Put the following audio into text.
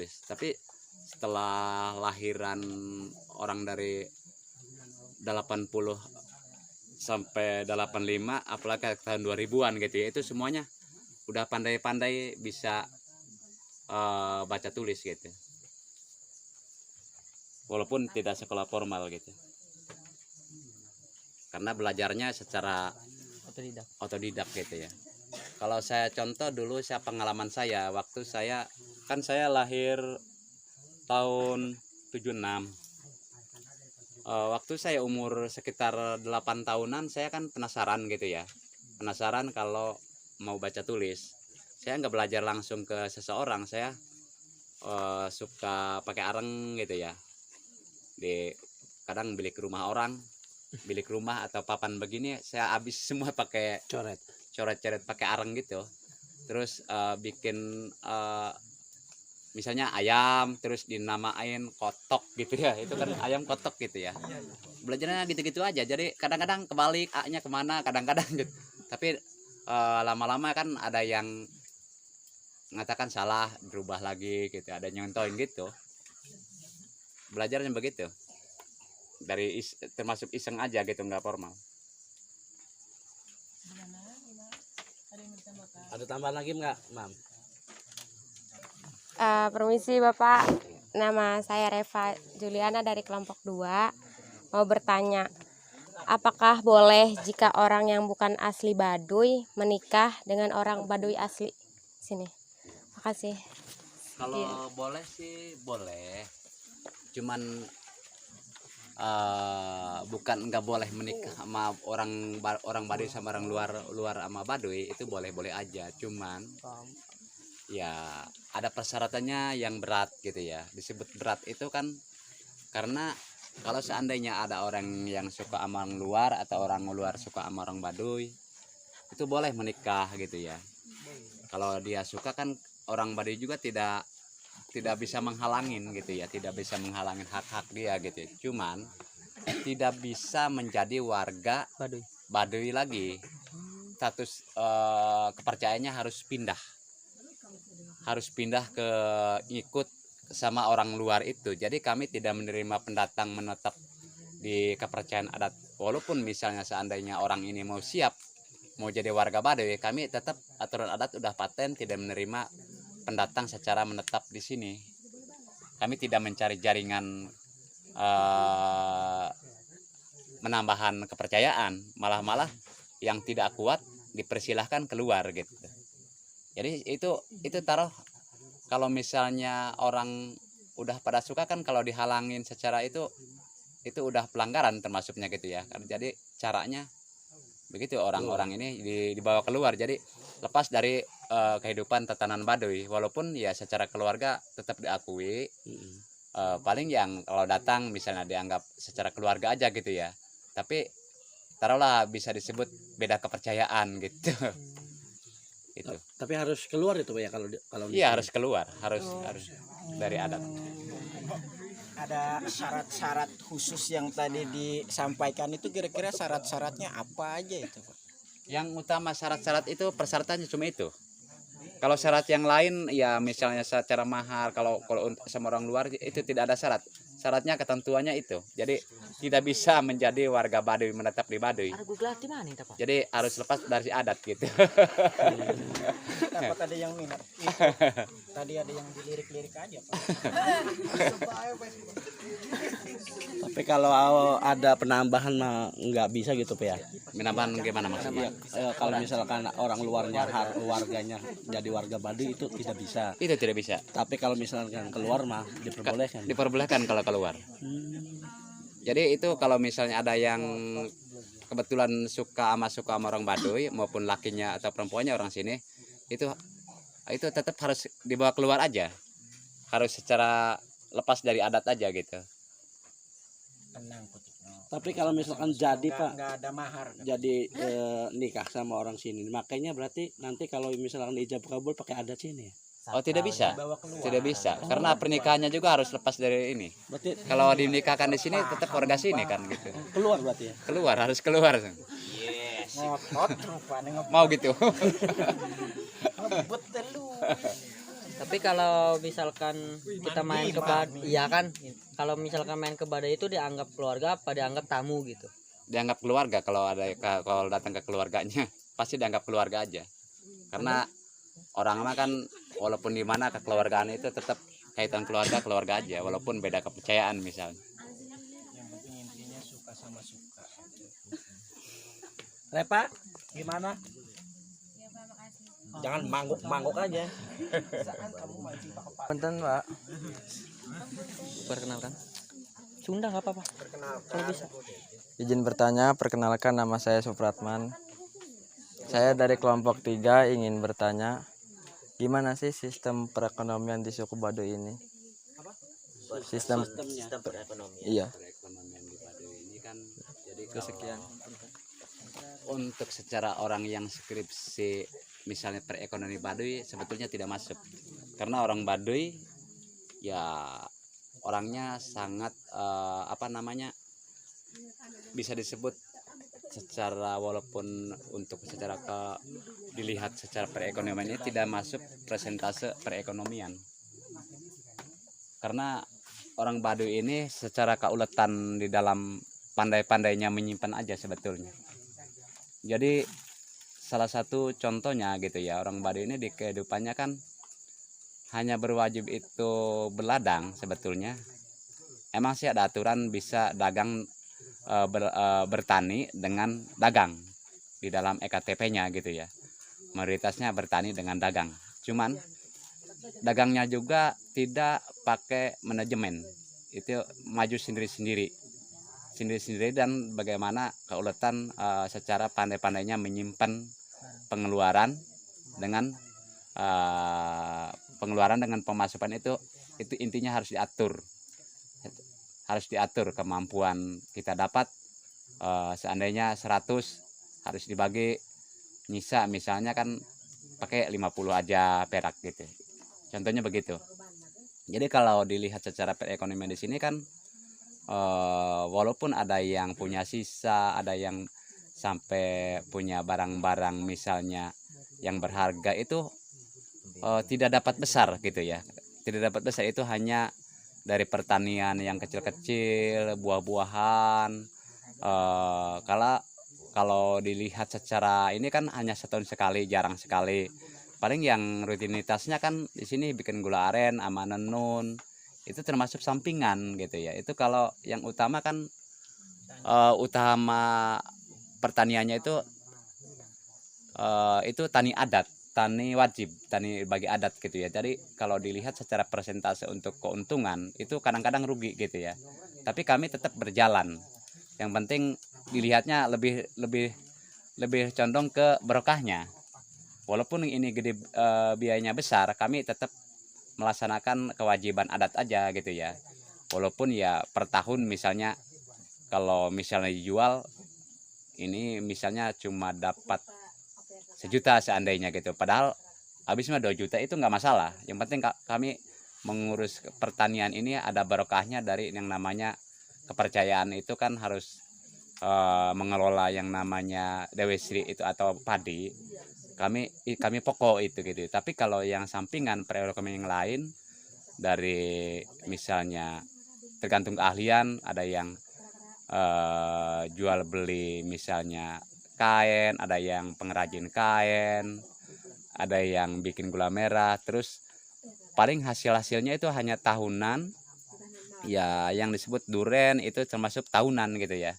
tulis. Tapi setelah lahiran orang dari 80 sampai 85 apalagi tahun 2000-an gitu ya, itu semuanya udah pandai-pandai bisa baca tulis gitu. Walaupun tidak sekolah formal gitu. Karena belajarnya secara otodidak gitu ya. Kalau saya contoh dulu pengalaman saya waktu saya lahir tahun 76. Waktu saya umur sekitar 8 tahunan saya kan penasaran gitu ya. Penasaran kalau mau baca tulis. Saya nggak belajar langsung ke seseorang, saya suka pakai areng gitu ya. Kadang bilik rumah orang, bilik rumah atau papan begini saya habis semua pakai coret-coret pakai areng gitu. Terus bikin misalnya ayam terus dinamain kotok gitu ya, itu kan ayam kotok gitu ya. Belajarnya gitu-gitu aja, jadi kadang-kadang kebalik A-nya kemana, kadang-kadang gitu. Tapi lama-lama kan ada yang mengatakan salah, berubah lagi gitu, ada yang nyontoin gitu. Belajarnya begitu, termasuk iseng aja gitu, nggak formal. Ada tambahan lagi nggak, Mam? Permisi Bapak, nama saya Reva Juliana dari kelompok 2. Mau bertanya, apakah boleh jika orang yang bukan asli Baduy menikah dengan orang Baduy asli sini? Makasih. Kalau boleh sih boleh, cuman bukan nggak boleh menikah sama orang Baduy sama orang luar sama Baduy, itu boleh-boleh aja, cuman ya ada persyaratannya yang berat gitu ya. Disebut berat itu kan karena kalau seandainya ada orang yang suka sama orang luar atau orang luar suka sama orang Baduy, itu boleh menikah gitu ya. Kalau dia suka kan orang Baduy juga tidak bisa menghalangin gitu ya, tidak bisa menghalangin hak-hak dia gitu. Cuman tidak bisa menjadi warga Baduy lagi. Status kepercayaannya harus pindah ke ikut sama orang luar itu. Jadi kami tidak menerima pendatang menetap di kepercayaan adat. Walaupun misalnya seandainya orang ini mau siap mau jadi warga Baduy, kami tetap aturan adat udah paten tidak menerima pendatang secara menetap di sini. Kami tidak mencari jaringan menambahkan kepercayaan, malah yang tidak kuat dipersilahkan keluar gitu. Jadi itu taruh kalau misalnya orang udah pada suka kan, kalau dihalangin secara itu udah pelanggaran termasuknya gitu ya. Jadi caranya begitu, orang-orang ini dibawa keluar. Jadi lepas dari kehidupan tatanan Baduy, walaupun ya secara keluarga tetap diakui. Paling yang kalau datang misalnya dianggap secara keluarga aja gitu ya. Tapi taruhlah bisa disebut beda kepercayaan gitu. Itu. Tapi harus keluar itu ya kalau iya harus keluar, harus dari adat. Ada syarat-syarat khusus yang tadi disampaikan itu, kira-kira syarat-syaratnya apa aja itu, Pak? Yang utama syarat-syarat itu persyaratannya cuma itu. Kalau syarat yang lain ya misalnya secara mahar, kalau sama orang luar itu tidak ada syarat. Syaratnya ketentuannya itu. Jadi tidak bisa menjadi warga Baduy menetap di Baduy. Jadi harus lepas dari adat gitu. Dapat ada yang minat. Tadi ada yang dilirik-lirik aja, Pak. Tapi kalau ada penambahan mah nggak bisa gitu, Pak ya. Penambahan gimana maksudnya? Kalau misalkan orang luarnya warganya jadi warga Baduy itu tidak bisa. Itu tidak bisa. Tapi kalau misalkan keluar mah diperbolehkan. Diperbolehkan kalau keluar. Jadi itu kalau misalnya ada yang kebetulan suka sama orang Baduy maupun lakinya atau perempuannya orang sini, itu tetap harus dibawa keluar aja. Harus secara lepas dari adat aja gitu. Tenang, Putih. Tapi kalau misalkan jadi Pak, nggak ada mahar. jadi nikah sama orang sini, makanya berarti nanti kalau misalkan ijab kabul pakai adat sini. Oh tidak bisa, tidak bisa, karena pernikahannya juga harus lepas dari ini. Berarti Kalau dinikahkan di sini tetap warga sini kan gitu. keluar berarti ya. Keluar, harus keluar. Yes. Ngotot rupanya Mau gitu. ngebut lu. Tapi kalau misalkan kita main ke Baduy, iya kan? Kalau misalkan main ke Baduy itu dianggap keluarga apa dianggap tamu gitu? Dianggap keluarga. Kalau datang ke keluarganya pasti dianggap keluarga aja, karena orang mah kan walaupun di mana kekeluargaan itu tetap kaitan keluarga aja, walaupun beda kepercayaan misalnya. Yang penting intinya suka sama suka. Repa gimana? Jangan mangguk aja. Punten Pak, Perkenalkan. Sunda nggak apa-apa. Kalau bisa. izin bertanya, perkenalkan nama saya Supratman. Saya dari kelompok 3 ingin bertanya, gimana sih sistem perekonomian di suku Baduy ini? Sistem perekonomian. iya. Perekonomian di Baduy ini kan, jadi Kesekian. untuk secara orang yang skripsi misalnya perekonomian Baduy sebetulnya tidak masuk, karena orang Baduy ya orangnya sangat bisa disebut secara, walaupun untuk secara dilihat secara perekonomian ini tidak masuk presentase perekonomian, karena orang Baduy ini secara keuletan di dalam pandai-pandainya menyimpan aja sebetulnya. Jadi salah satu contohnya gitu ya, orang Baduy ini di kehidupannya kan hanya berwajib itu berladang sebetulnya. Emang sih ada aturan bisa dagang, bertani dengan dagang di dalam EKTP-nya gitu ya. Mayoritasnya bertani dengan dagang. Cuman dagangnya juga tidak pakai manajemen. Itu maju sendiri-sendiri dan bagaimana keuletan secara pandai-pandainya menyimpan pengeluaran dengan pemasukan itu intinya harus diatur kemampuan kita dapat. Seandainya 100 harus dibagi, nyisa misalnya kan pakai 50 aja perak gitu, contohnya begitu. Jadi kalau dilihat secara perekonomian di sini kan, walaupun ada yang punya sisa, ada yang sampai punya barang-barang misalnya yang berharga itu tidak dapat besar gitu ya, tidak dapat besar, itu hanya dari pertanian yang kecil-kecil, buah-buahan. Kalau dilihat secara ini kan hanya setahun sekali, jarang sekali. Paling yang rutinitasnya kan di sini bikin gula aren sama nenun, itu termasuk sampingan gitu ya. Itu kalau yang utama kan, utama pertaniannya itu tani adat, tani wajib, tani bagi adat gitu ya. Jadi kalau dilihat secara persentase untuk keuntungan itu kadang-kadang rugi gitu ya. Tapi kami tetap berjalan. Yang penting dilihatnya lebih condong ke berkahnya. Walaupun ini gede, biayanya besar, kami tetap melaksanakan kewajiban adat aja gitu ya. Walaupun ya per tahun misalnya kalau misalnya dijual ini misalnya cuma dapat 1 juta seandainya gitu, padahal habis mah 2 juta itu nggak masalah. Yang penting kami mengurus pertanian ini ada barokahnya. Dari yang namanya kepercayaan itu kan harus mengelola yang namanya dewesri itu atau padi, kami pokok itu gitu. Tapi kalau yang sampingan perekonomian yang lain, dari misalnya tergantung keahlian, ada yang jual beli misalnya kain, ada yang pengrajin kain, ada yang bikin gula merah. Terus paling hasilnya itu hanya tahunan ya, yang disebut duren itu termasuk tahunan gitu ya.